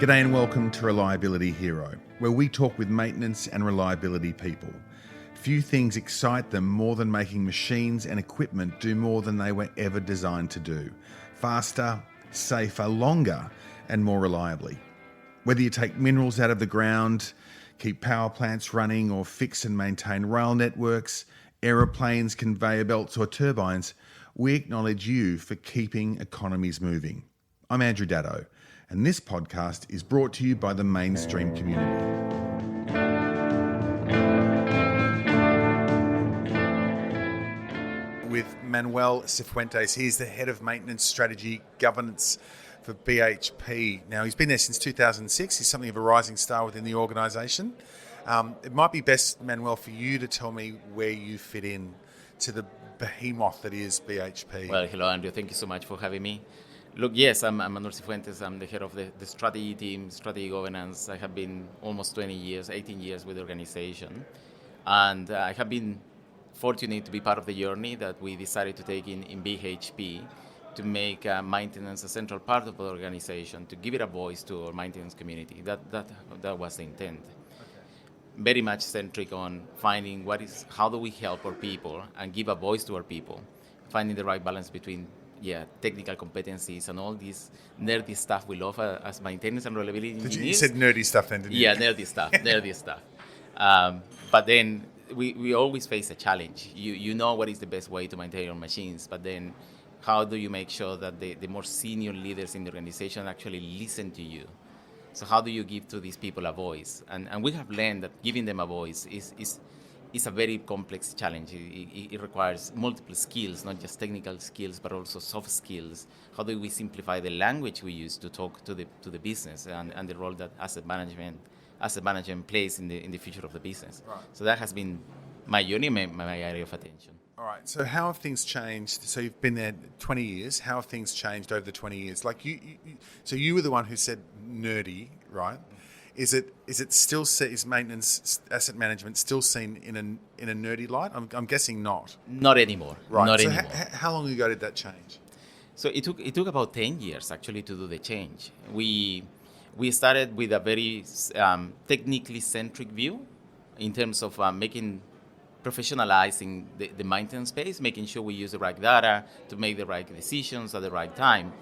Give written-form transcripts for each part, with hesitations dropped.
G'day and welcome to Reliability Hero, where we talk with maintenance and reliability people. Few things excite them more than making machines and equipment do more than they were ever designed to do. Faster, safer, longer, and more reliably. Whether you take minerals out of the ground, keep power plants running, or fix and maintain rail networks, aeroplanes, conveyor belts, or turbines, we acknowledge you for keeping economies moving. I'm Andrew Daddo, and this podcast is brought to you by the mainstream community. With Manuel Cifuentes, he's the head of maintenance strategy governance for BHP. Now, he's been there since 2006. He's something of a rising star within the organisation. It might be best, Manuel, for you to tell me where you fit in to the behemoth that is BHP. Well, hello, Andrew. Thank you so much for having me. Look, yes, I'm Manuel Cifuentes. I'm the head of the strategy team, strategy governance. I have been almost 20 years, 18 years with the organization. And I have been fortunate to be part of the journey that we decided to take in BHP to make maintenance a central part of the organization, to give it a voice to our maintenance community. That was the intent. Very much centric on finding how do we help our people and give a voice to our people, finding the right balance between technical competencies and all this nerdy stuff we love as maintenance and reliability engineers. You said nerdy stuff then, didn't you? Yeah, nerdy stuff. But then we always face a challenge. You know what is the best way to maintain your machines, but then how do you make sure that the more senior leaders in the organization actually listen to you? So how do you give to these people a voice? And we have learned that giving them a voice is a very complex challenge. It requires multiple skills, not just technical skills, but also soft skills. How do we simplify the language we use to talk to the business and the role that asset management plays in the future of the business? Right. So that has been my journey, my area of attention. All right. So how have things changed? So you've been there 20 years. How have things changed over the 20 years? Like so you were the one who said nerdy, right? Is maintenance, asset management still seen in a nerdy light? I'm guessing not. Not anymore. Right. Not so anymore. How long ago did that change? So it took about 10 years actually to do the change. We started with a very technically centric view in terms of professionalizing the maintenance space, making sure we use the right data to make the right decisions at the right time.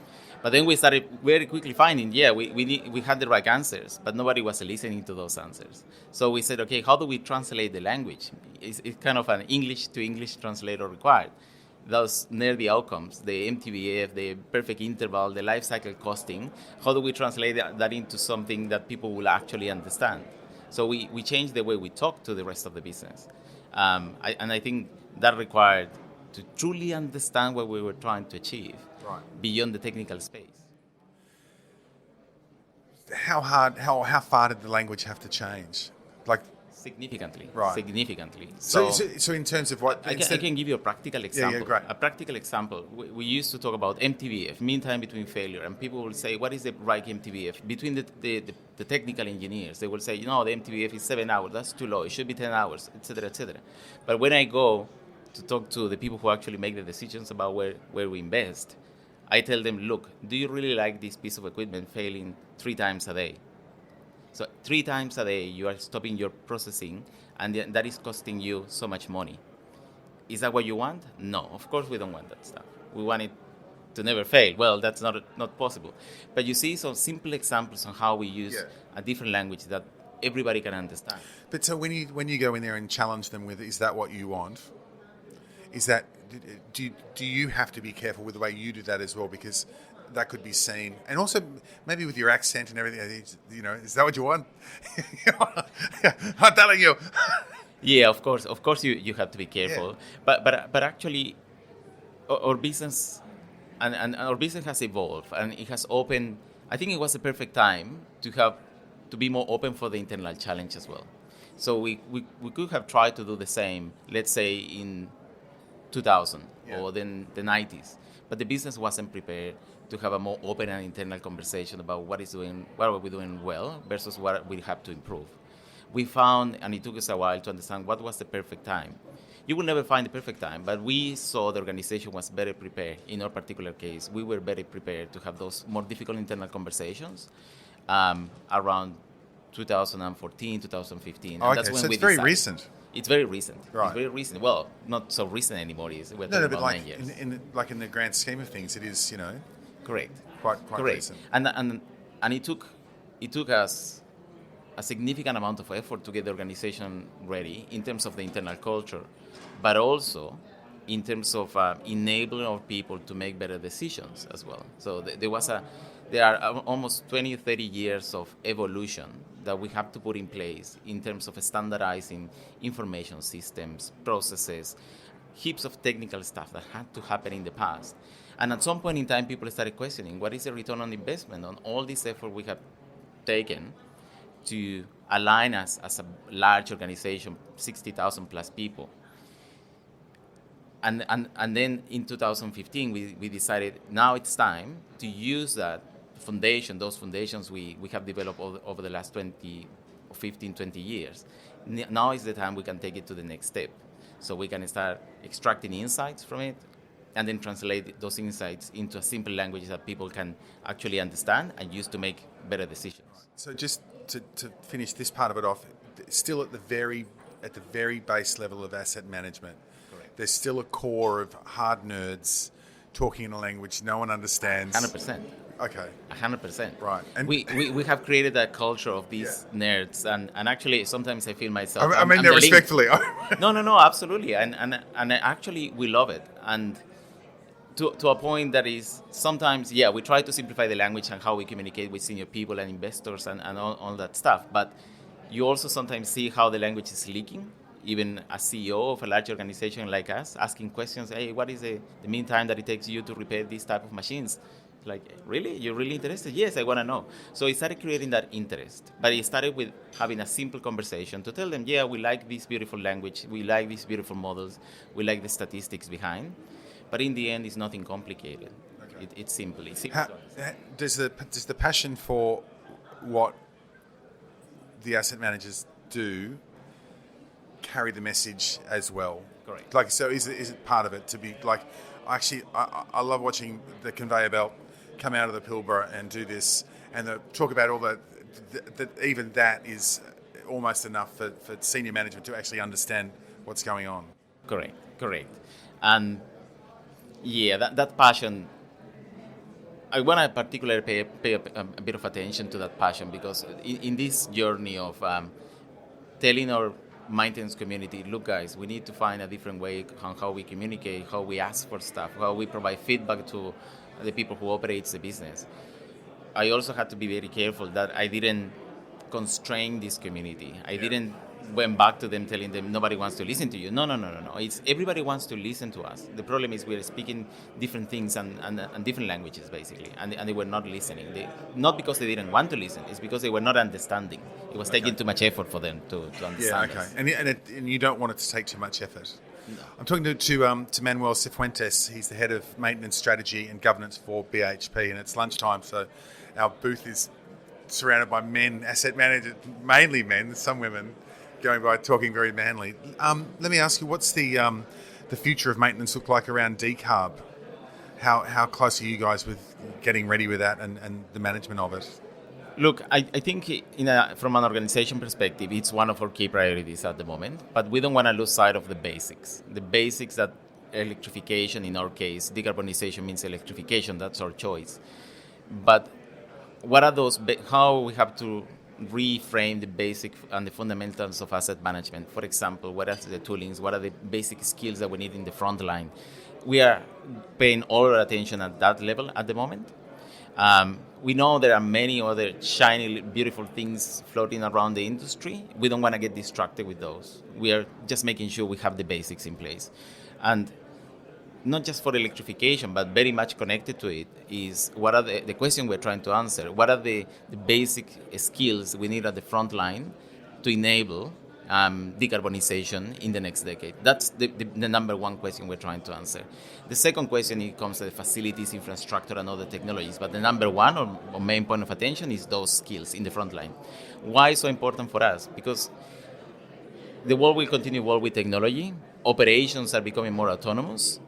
But then we started very quickly finding, we had the right answers, but nobody was listening to those answers. So we said, okay, how do we translate the language? It's kind of an English to English translator required. Those nerdy outcomes, the MTBF, the perfect interval, the life cycle costing, how do we translate that into something that people will actually understand? So we changed the way we talk to the rest of the business. I think that required to truly understand what we were trying to achieve beyond the technical space. How far did the language have to change? Significantly. Right. Significantly. So in terms of what... I can give you a practical example. Yeah, great. A practical example. We used to talk about MTBF, mean time between failure, and people will say, what is the right MTBF? Between the technical engineers, they will say, the MTBF is 7 hours. That's too low. It should be 10 hours, etc., etc. But when I go to talk to the people who actually make the decisions about where we invest, I tell them, look, do you really like this piece of equipment failing 3 times a day? So 3 times a day, you are stopping your processing, and that is costing you so much money. Is that what you want? No, of course we don't want that stuff. We want it to never fail. Well, that's not possible. But you see some simple examples on how we use a different language that everybody can understand. But so when you go in there and challenge them with, is that what you want? Is that do you have to be careful with the way you do that as well, because that could be seen, and also maybe with your accent and everything, is that what you want? I'm telling you. Yeah, of course you have to be careful, but actually our business and our business has evolved, and it has opened. I think it was the perfect time to be more open for the internal challenge as well. So we could have tried to do the same, let's say in 2000 or then the 90s, but the business wasn't prepared to have a more open and internal conversation about what are we doing well versus what we have to improve. We found, and it took us a while to understand what was the perfect time. You will never find the perfect time, but we saw the organization was better prepared. In our particular case, we were very prepared to have those more difficult internal conversations around 2014, 2015. Oh, And okay, that's when so we it's very decided. recent. It's very recent. Right. It's very recent. Well, not so recent anymore. We're talking No, about but like 9 years. in the grand scheme of things, it is, Correct. quite Correct. recent. And it took us a significant amount of effort to get the organization ready in terms of the internal culture, but also in terms of enabling our people to make better decisions as well. So there are almost 20, 30 years of evolution that we have to put in place in terms of standardizing information systems, processes, heaps of technical stuff that had to happen in the past. And at some point in time, people started questioning, what is the return on investment on all this effort we have taken to align us as a large organization, 60,000 plus people. And then in 2015, we decided now it's time to use those foundations we have developed over the last 15, 20 years. Now is the time we can take it to the next step. So we can start extracting insights from it and then translate those insights into a simple language that people can actually understand and use to make better decisions. So just to finish this part of it off, still at the very base level of asset management, Correct. there's still a core of hard nerds talking in a language no one understands. 100%. Okay. 100%. Right. And we have created a culture of these nerds, and actually sometimes I feel myself. I mean I'm that the link. respectfully. No, absolutely, and actually we love it, and to a point that is sometimes, we try to simplify the language and how we communicate with senior people and investors and all that stuff, but you also sometimes see how the language is leaking. Even a CEO of a large organization like us asking questions, hey, what is the mean time that it takes you to repair these type of machines? Like, really? You're really interested? Yes, I want to know. So it started creating that interest. But it started with having a simple conversation to tell them, we like this beautiful language, we like these beautiful models, we like the statistics behind. But in the end, it's nothing complicated. Okay. It's simple. Does the passion for what the asset managers do carry the message as well? Correct. Like, so is it part of it to be like, actually, I love watching the conveyor belt come out of the Pilbara and do this, and talk about all that even that is almost enough for senior management to actually understand what's going on. Correct. And that passion, I want to particularly pay a bit of attention to that passion, because in this journey of telling our maintenance community, look guys, we need to find a different way on how we communicate, how we ask for stuff, how we provide feedback to the people who operate the business. I also had to be very careful that I didn't constrain this community. I didn't went back to them telling them nobody wants to listen to you. No. It's everybody wants to listen to us. The problem is we're speaking different things and different languages basically, and they were not listening. Not because they didn't want to listen, it's because they were not understanding. It was taking too much effort for them to understand us. And you don't want it to take too much effort. No. I'm talking to Manuel Cifuentes. He's the head of maintenance strategy and governance for BHP, and it's lunchtime, so our booth is surrounded by men, asset managers, mainly men, some women, going by talking very manly. Let me ask you, what's the future of maintenance look like around decarb? How close are you guys with getting ready with that and the management of it? Look, I think from an organization perspective, it's one of our key priorities at the moment, but we don't want to lose sight of the basics. The basics that electrification, in our case, decarbonization means electrification, that's our choice. But what are those, how we have to reframe the basic and the fundamentals of asset management? For example, what are the toolings? What are the basic skills that we need in the front line? We are paying all our attention at that level at the moment. We know there are many other shiny, beautiful things floating around the industry. We don't want to get distracted with those. We are just making sure we have the basics in place. And not just for electrification, but very much connected to it is what are the question we're trying to answer. What are the basic skills we need at the front line to enable decarbonization in the next decade? That's the number one question we're trying to answer. The second question, it comes to the facilities, infrastructure, and other technologies. But the number one or main point of attention is those skills in the front line. Why so important for us? Because the world will continue to evolve with technology. Operations are becoming more autonomous.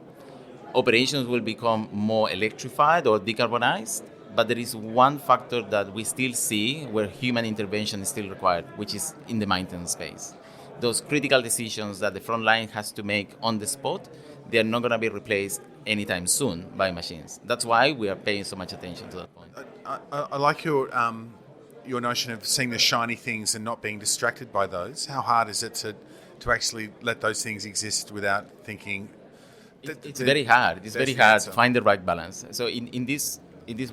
Operations will become more electrified or decarbonized, but there is one factor that we still see where human intervention is still required, which is in the maintenance space. Those critical decisions that the front line has to make on the spot, they are not going to be replaced anytime soon by machines. That's why we are paying so much attention to that point. I like your notion of seeing the shiny things and not being distracted by those. How hard is it to actually let those things exist without thinking? It's very hard. It's very hard to find the right balance. So in this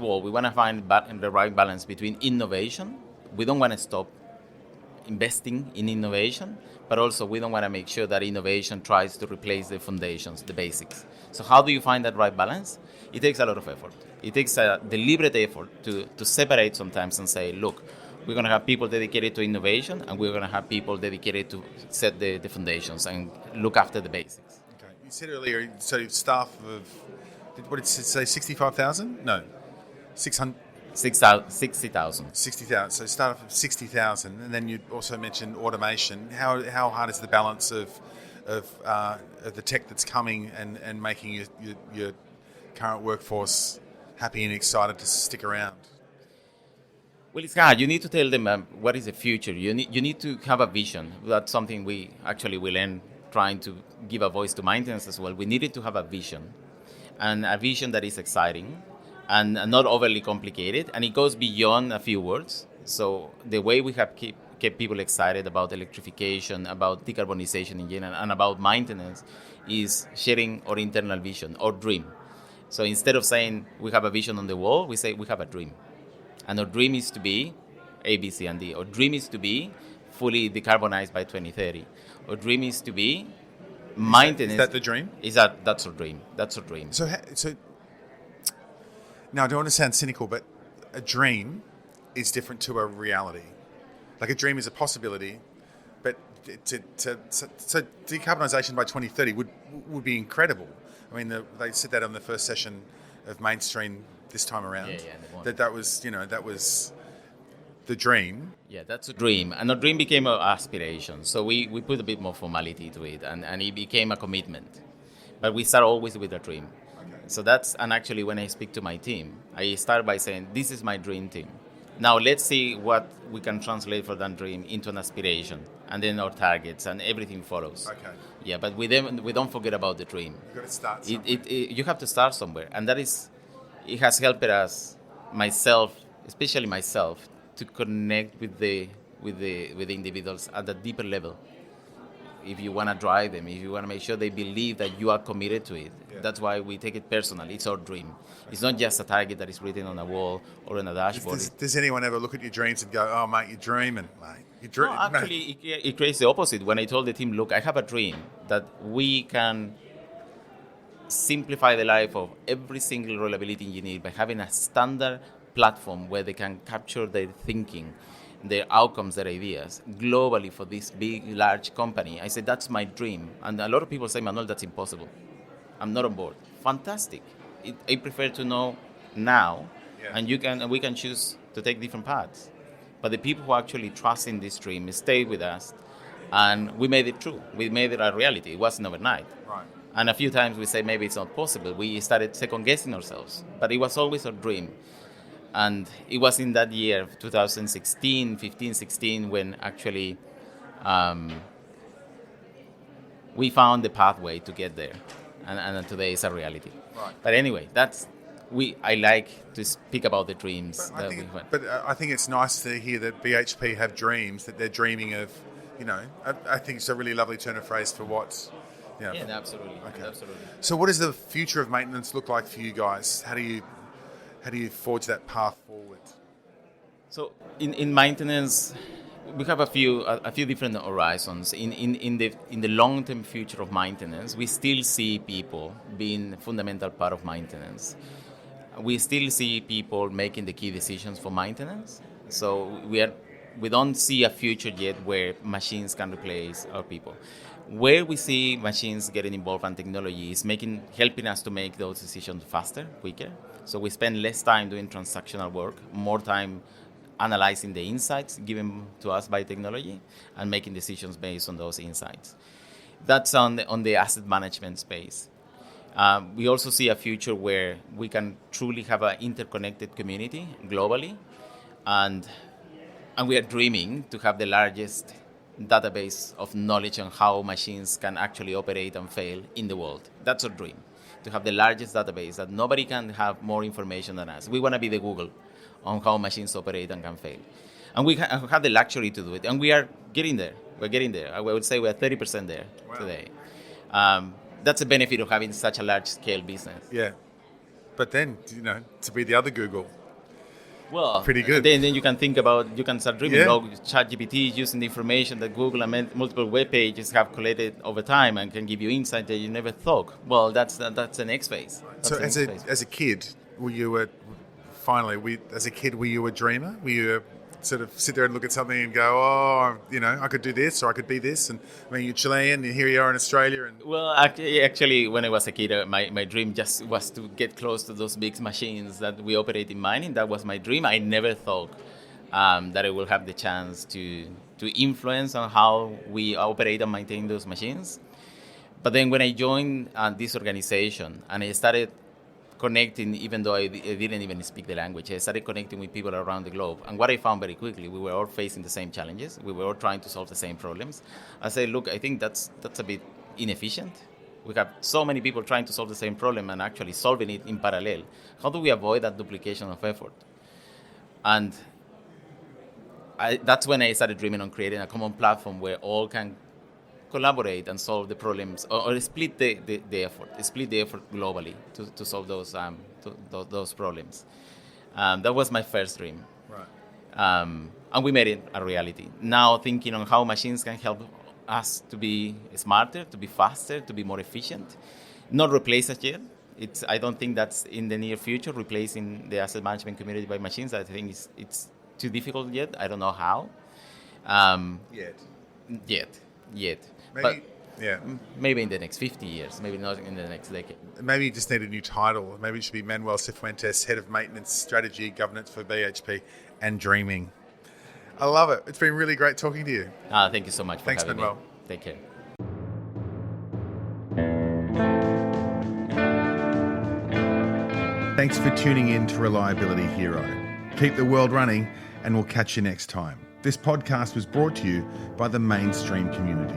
world, we want to find the right balance between innovation. We don't want to stop investing in innovation, but also we don't want to make sure that innovation tries to replace the foundations, the basics. So how do you find that right balance? It takes a lot of effort. It takes a deliberate effort to separate sometimes and say, look, we're going to have people dedicated to innovation, and we're going to have people dedicated to set the foundations and look after the basics. Okay. You said earlier, so staff of, what did it say, 65,000? No, 600. 60,000. 60,000. So staff of 60,000, and then you also mentioned automation. How hard is the balance of the tech that's coming and making your current workforce happy and excited to stick around? Well, it's hard. You need to tell them what is the future. You need to have a vision. That's something we learn trying to give a voice to maintenance as well. We needed to have a vision, and a vision that is exciting and not overly complicated, and it goes beyond a few words. So the way we have kept people excited about electrification, about decarbonization in general, and about maintenance is sharing our internal vision, our dream. So instead of saying we have a vision on the wall, we say we have a dream. And our dream is to be A, B, C, and D. Our dream is to be fully decarbonized by 2030. Our dream is to be maintenance. Is that the dream? That's our dream. That's our dream. So now I don't want to sound cynical, but a dream is different to a reality. Like a dream is a possibility, but so decarbonisation by 2030 would be incredible. I mean, they said that on the first session of Mainstream this time around. Yeah, that was the dream. Yeah, that's a dream. And our dream became an aspiration. So we put a bit more formality to it, and it became a commitment. But we start always with a dream. Okay. So and actually when I speak to my team, I start by saying, this is my dream team. Now let's see what we can translate for that dream into an aspiration, and then our targets, and everything follows. Okay. Yeah, but we don't forget about the dream. You've got to start somewhere. You have to start somewhere, and it has helped us, especially myself, to connect with the individuals at a deeper level. If you want to drive them, if you want to make sure they believe that you are committed to it, that's why we take it personally. It's our dream. It's not just a target that is written on a wall or on a dashboard. Does anyone ever look at your dreams and go, "Oh, mate, you're dreaming, mate"? No, actually, it creates the opposite. When I told the team, look, I have a dream that we can simplify the life of every single reliability engineer by having a standard platform where they can capture their thinking, their outcomes, their ideas globally for this big, large company. I said, that's my dream. And a lot of people say, Manuel, that's impossible. I'm not on board. Fantastic. I prefer to know now, and we can choose to take different paths. But the people who actually trust in this dream stay with us, and we made it true. We made it a reality. It wasn't overnight. Right. And a few times we say maybe it's not possible. We started second-guessing ourselves. But it was always our dream. And it was in that year, 2016, 15, 16, when actually we found the pathway to get there. And today it's a reality. Right. But anyway, I like to speak about the dreams I think it's nice to hear that BHP have dreams, that they're dreaming of, I think it's a really lovely turn of phrase for what's... Yeah, absolutely. Okay. Absolutely. So what does the future of maintenance look like for you guys? How do you forge that path forward? So in maintenance, we have a few different horizons. In the long-term future of maintenance, we still see people being a fundamental part of maintenance. We still see people making the key decisions for maintenance. So we don't see a future yet where machines can replace our people. Where we see machines getting involved and technology is helping us to make those decisions faster, quicker. So we spend less time doing transactional work, more time analyzing the insights given to us by technology and making decisions based on those insights. That's on the asset management space. We also see a future where we can truly have an interconnected community globally, and we are dreaming to have the largest database of knowledge on how machines can actually operate and fail in the world. That's our dream, to have the largest database that nobody can have more information than us. We want to be the Google on how machines operate and can fail. And we have the luxury to do it, and we are getting there. We're getting there. I would say we're 30% there today. That's a benefit of having such a large-scale business. Yeah. But then, to be the other Google. Well, pretty good. Then you can think about, you can start dreaming. Yeah. ChatGPT is using the information that Google and multiple web pages have collected over time and can give you insight that you never thought. Well, that's the next phase. So as a kid, were you a dreamer? Were you sort of sit there and look at something and go, I could do this or I could be this? And I mean, you're Chilean and here you are in Australia. And well, actually, when I was a kid, my dream just was to get close to those big machines that we operate in mining. That was my dream. I never thought that I will have the chance to influence on how we operate and maintain those machines. But then when I joined this organization and I started connecting, even though I didn't even speak the language, I started connecting with people around the globe. And what I found very quickly, we were all facing the same challenges. We were all trying to solve the same problems. I said, look, I think that's a bit inefficient. We have so many people trying to solve the same problem and actually solving it in parallel. How do we avoid that duplication of effort? And that's when I started dreaming on creating a common platform where all can collaborate and solve the problems, or split the effort globally to solve those problems. That was my first dream. right. And we made it a reality. Now thinking on how machines can help us to be smarter, to be faster, to be more efficient. Not replace us yet. I don't think that's in the near future, replacing the asset management community by machines. I think it's too difficult yet. I don't know how. Yet. Maybe, Maybe in the next 50 years, maybe not in the next decade. Maybe you just need a new title. Maybe it should be Manuel Cifuentes, Head of Maintenance Strategy Governance for BHP and Dreaming. I love it. It's been really great talking to you. Thank you so much for Thanks, having Manuel. me. Take care. Thanks for tuning in to Reliability Hero. Keep the world running, and we'll catch you next time. This podcast was brought to you by the Mainstream community.